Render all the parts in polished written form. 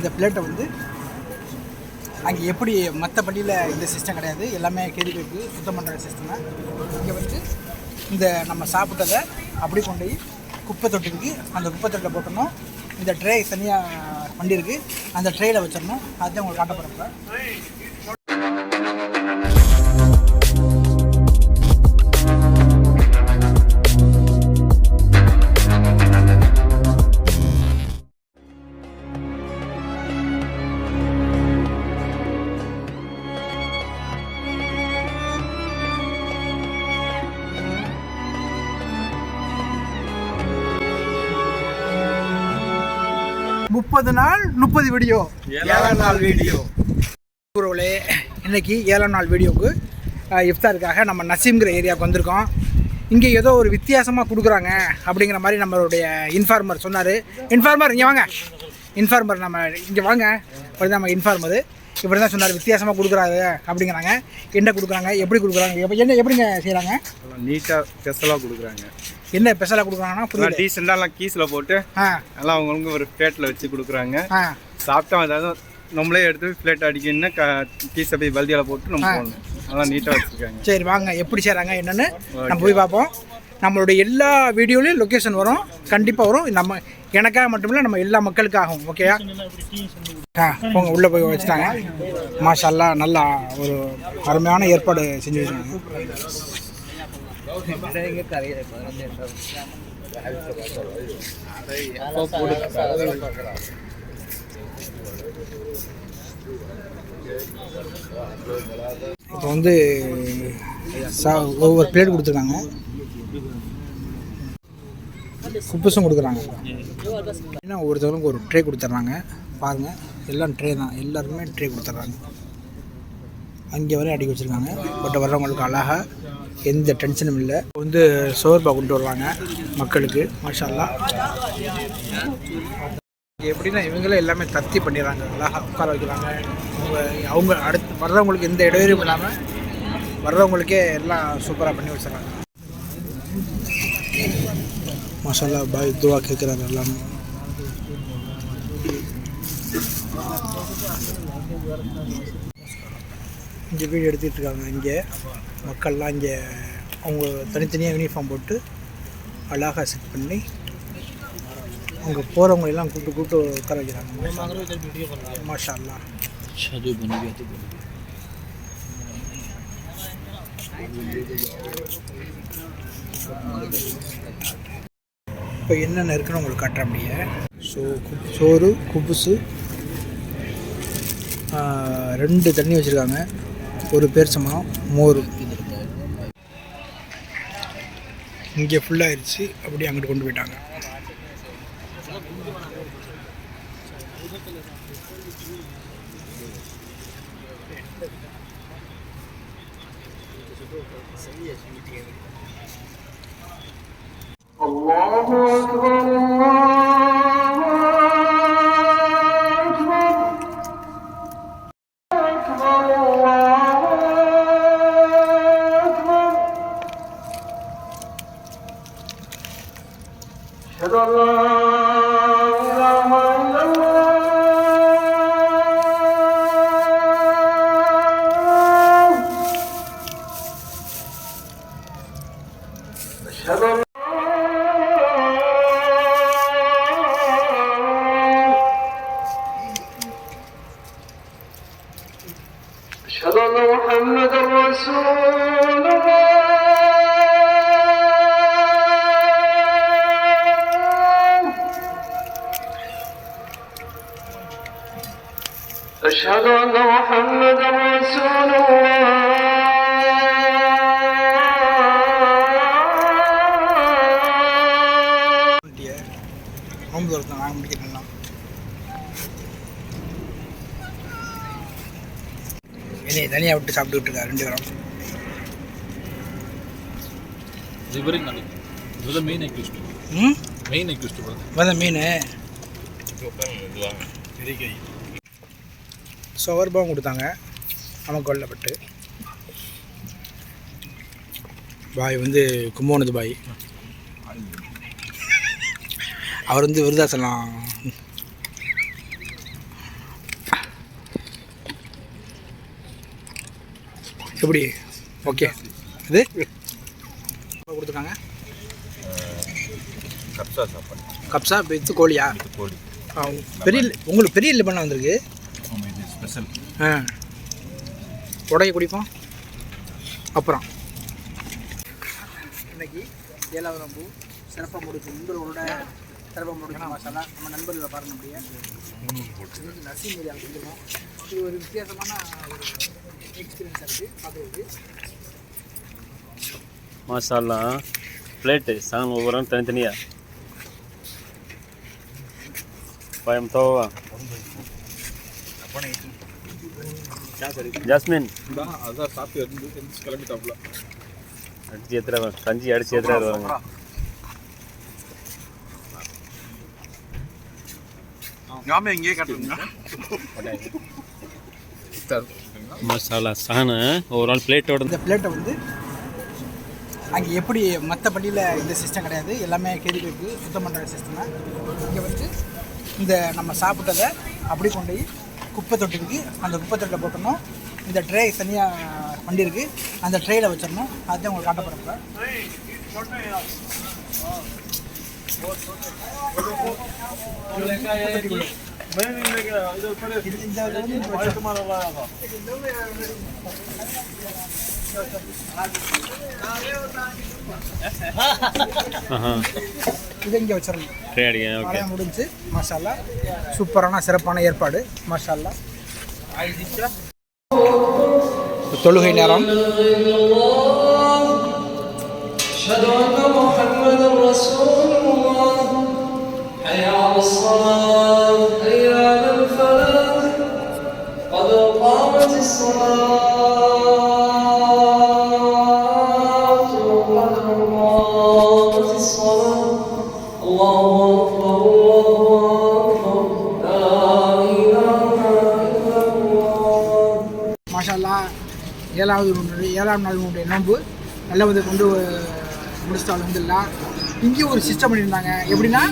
இந்த பிளேட்டை வந்து அங்கே எப்படி மற்ற பள்ளியில் இந்த சிஸ்டம் கிடையாது, எல்லாமே கேள்வி கேட்டு சுத்தம் பண்ணுற சிஸ்டம் தான். இங்கே வந்து இந்த நம்ம சாப்பிட்டதை அப்படி கொண்டு போய் குப்பை தொட்டிருக்கு, அந்த குப்பை தொட்டில் போட்டணும். இந்த ட்ரே தனியாக வண்டி இருக்குது, அந்த ட்ரேயில் வச்சிடணும். அதுதான் உங்களுக்கு காட்ட போகிறப்ப. முப்பது நாள் 30 வீடியோ, 7 நாள் வீடியோ. ஊர்களே, இன்றைக்கி 7 நாள் வீடியோவுக்கு இஃப்தாருக்காக நம்ம நசீம்ங்கிற ஏரியாவுக்கு வந்திருக்கோம். இங்கே ஏதோ ஒரு வித்தியாசமாக கொடுக்குறாங்க அப்படிங்கிற மாதிரி நம்மளுடைய இன்ஃபார்மர் சொன்னார். இன்ஃபார்மர் இங்கே வாங்க, இன்ஃபார்மர் நம்ம இங்கே வாங்க. அப்படி நம்ம இன்ஃபார்மரு இப்படி தான் சொன்னார், வித்தியாசமாக கொடுக்குறாரு அப்படிங்கிறாங்க. என்ன கொடுக்குறாங்க, எப்படி கொடுக்குறாங்க, எப்படிங்க செய்கிறாங்க? நீட்டாக ஸ்பெஷலாக கொடுக்குறாங்க. என்ன ஸ்பெஷலாக கொடுக்குறாங்கன்னா புரியல. டீசெண்டாக கீஸில் போட்டு எல்லாம் அவங்களுக்கு ஒரு பிளேட்டில் வச்சு கொடுக்குறாங்க. சாப்பிட்டா அதாவது நம்மளே எடுத்து பிளேட் அடிக்கணும்னா கீஸை போய் பல்தியால் போட்டு நம்ம போடணும். அதெல்லாம் நீட்டாக வச்சுருக்காங்க. சரி வாங்க, எப்படி செய்கிறாங்க என்னென்னு நம்ம போய் பார்ப்போம். நம்மளுடைய எல்லா வீடியோலையும் லொக்கேஷன் வரும், கண்டிப்பாக வரும். நம்ம எனக்காக மட்டுமில்லை, நம்ம எல்லா மக்களுக்காகும். ஓகேயா? போங்க, உள்ளே போய் வச்சுட்டாங்க. மாஷா அல்லாஹ், நல்லா ஒரு அருமையான ஏற்பாடு செஞ்சு வச்சுருக்காங்க. இப்போ வந்து ஒவ்வொரு பிளேட் கொடுத்துருக்காங்க, குப்பஸும் கொடுக்குறாங்க. ஏன்னா ஒவ்வொருத்தவங்களுக்கு ஒரு ட்ரே கொடுத்துட்றாங்க. பாருங்கள், எல்லாம் ட்ரே தான், எல்லாருமே ட்ரே கொடுத்துட்றாங்க. அங்கே வரையும் அடிக்க வச்சுருக்காங்க. பட் வர்றவங்களுக்கு அழகாக எந்த டென்ஷனும் இல்லை. வந்து சோர்பா கொண்டு வருவாங்க மக்களுக்கு. மாஷா அல்லாஹ். எப்படின்னா இவங்களே எல்லாமே தத்தி பண்ணிடுறாங்க, அழகாக உட்கார வைக்கிறாங்க. அவங்க அடுத்து வர்றவங்களுக்கு எந்த இடையூறும் இல்லாமல் வர்றவங்களுக்கே எல்லாம் சூப்பராக பண்ணி வச்சிடறாங்க. மாஷா அல்லாஹ். பாய் துவா கேட்குறாரு எல்லாமே. இங்கே வீடு எடுத்துகிட்டு இருக்காங்க. இங்கே மக்கள்லாம் இங்கே அவங்க தனித்தனியாக யூனிஃபார்ம் போட்டு அழகாக செட் பண்ணி அங்கே போகிறவங்களெல்லாம் கூப்பிட்டு உட்கார வைக்கிறாங்க. மாஷா அல்லாஹ். இப்போ என்னென்ன இருக்குன்னு உங்களுக்கு காட்டுற முடிய. சோறு, குபுசு, 2 தண்ணி வச்சுருக்காங்க, ஒரு பேரிச்சம்பழம், மோர். இங்கே ஃபுல்லாகிடுச்சு, அப்படியே அங்கிட்டு கொண்டு போயிட்டாங்க. அல்லாஹு அக்பர், أشهد أن محمد رسول الله. أشهد أن محمد رسول الله. என்னை தனியாக விட்டு சாப்பிட்டுக்கிட்டு இருக்கா 2 பேரும். மீன் சோர்பாவும் கொடுத்தாங்க நமக்கு கொல்லப்பட்டு. பாய் வந்து கும்போனது பாய், அவர் வந்து விருதாசலம் எப்படி ஓகே இது கொடுத்துருக்காங்க கப்ஸா சாப்பாடு. கப்ஸா வித்து கோழியா? கோழி. பெரிய உங்களுக்கு பெரிய லெமன் வந்திருக்கு. இது ஸ்பெஷல். உடைய குடிப்போம். அப்புறம் இன்னைக்கு 7வது நோன்பு சிறப்பாக முடிச்சு. உங்களோட சிறப்பாக முடிக்கணும் மசாலா நம்ம நண்பர்களை பாருங்க. அப்படியே நசீம் ஏரியாவுக்கு வந்துருக்கோம். இது ஒரு வித்தியாசமான ஒரு எக்ஸ்பீரியன்ஸாக இருக்குது பார்க்குறது. மாஷால்லா. பிளேட்டு சாங் ஒவ்வொரு தனித்தனியா பயம் தோவா ஜாஸ்மின் அதான் சாப்பிட்டு கிளம்பிட்டாப்ல. அடிச்சு ஏற்றுற கஞ்சி அடிச்சு ஏற்றுறாரு வருங்க. ஞாபகம் எங்கேயே காட்டுங்க. மசாலா சாணு ஒவ்வொரு நாள் பிளேட்டோட. இந்த பிளேட்டை வந்து அங்கே எப்படி மற்ற பள்ளியில் இந்த சிஸ்டம் கிடையாது. எல்லாமே கேள்வி இருக்குது சுத்தம் பண்ணுற சிஸ்டம் தான். இங்கே வந்து இந்த நம்ம சாப்பிட்டதை அப்படி கொண்டு போய் குப்பை தொட்டிருக்கு. அந்த குப்பை தொட்டில் போட்டணும். இந்த ட்ரே தனியாக வண்டி இருக்குது. அந்த ட்ரேயில் வச்சிடணும். அதுதான் உங்களுக்கு காட்டப்படுறப்ப இதை இங்கே வச்சிடணும். முடிஞ்சு மசாலா சூப்பரான சிறப்பான ஏற்பாடு. மசாலா தொழுகை நேரம். மாஷால்லா 7ஆம் நாள் நோன்பு நல்லா வந்து கொண்டு முடிச்சிட்டாலும் வந்துடலாம். இங்கேயும் ஒரு சிஸ்டம் பண்ணியிருந்தாங்க. எப்படின்னா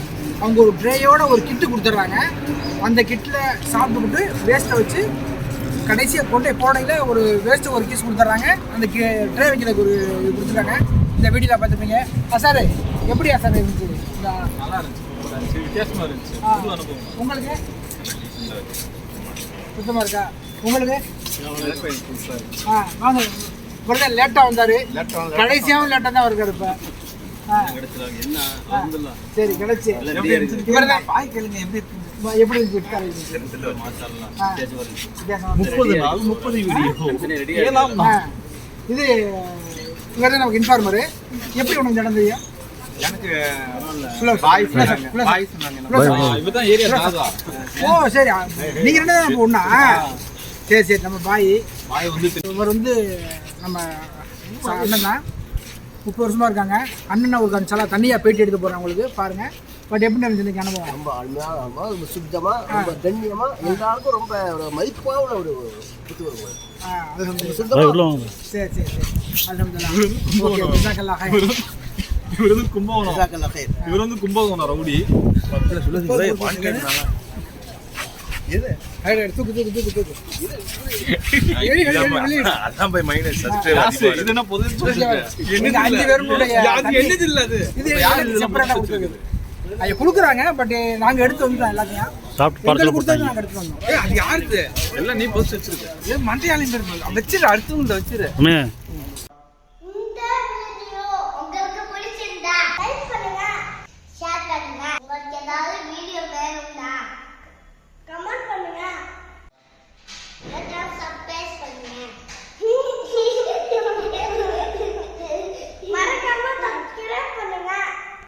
அவங்க ஒரு ட்ரேயோட ஒரு கிட்டு கொடுத்துட்றாங்க. அந்த கிட்டில் சாப்பிட்டுக்கிட்டு வேஸ்ட்டை வச்சு கடைசியாக கொண்டே போடையில் ஒரு வேஸ்ட்டு ஒரு கீஸ் கொடுத்துட்றாங்க. அந்த ட்ரே வைக்கிறதுக்கு ஒரு இது கொடுத்துருக்காங்க. இந்த வீடியோவில் பார்த்துப்பீங்க. சார் எப்படி சார் இருந்துச்சு? நல்லா இருந்துச்சு, வித்தியாசமாக இருந்துச்சு. உங்களுக்கு சுத்தமாக இருக்கா? உங்களுக்கு வாங்க. இவர் தான் லேட்டாக வந்தார். கடைசியாகவும் லேட்டாக தான் இருக்கார். இப்போ சரி கிடைச்சி. இவர் தான் பாய் கேளுங்க எப்படி இருக்கு? எப்படி இருக்கு? இது இவர் தான் நமக்கு இன்ஃபார்மரு. எப்படி உனக்கு நடந்தது? எனக்கு ஓ சரி, நீங்கள் ரெண்டு தான் ஒன்றா? சரி சரி. நம்ம பாய் இவர் வந்து நம்ம அண்ணன் தான். 30 வருஷமாக இருக்காங்க. அண்ணன் ஒரு கன்சலா தனியாக பேட்டி எடுத்து போகிறேன் உங்களுக்கு பாருங்கள். பட் எப்படி இருந்துச்சு அனுபவம்? ரொம்ப அருமையாக, ரொம்ப சுத்தமாக, ரொம்ப கண்ணியமாக, எல்லாருக்கும் ரொம்ப ஒரு மதிப்பாக ஒரு புத்து வருவாங்க. சரி சரி சரி. அல்ஹம்துலில்லாஹ். இவர் வந்து கும்பகோணம் ரவுடி. கொடுக்குறாங்க. பட் நாங்க எடுத்து வந்துட்டோம். எல்லாத்தையும் நாங்க எடுத்து வந்தோம். அது யாருக்கு எல்லாம் நீ போஸ்ட் வச்சிருக்க? மண்டையாளி வச்சிரு. அடுத்தவங்க வச்சிரு.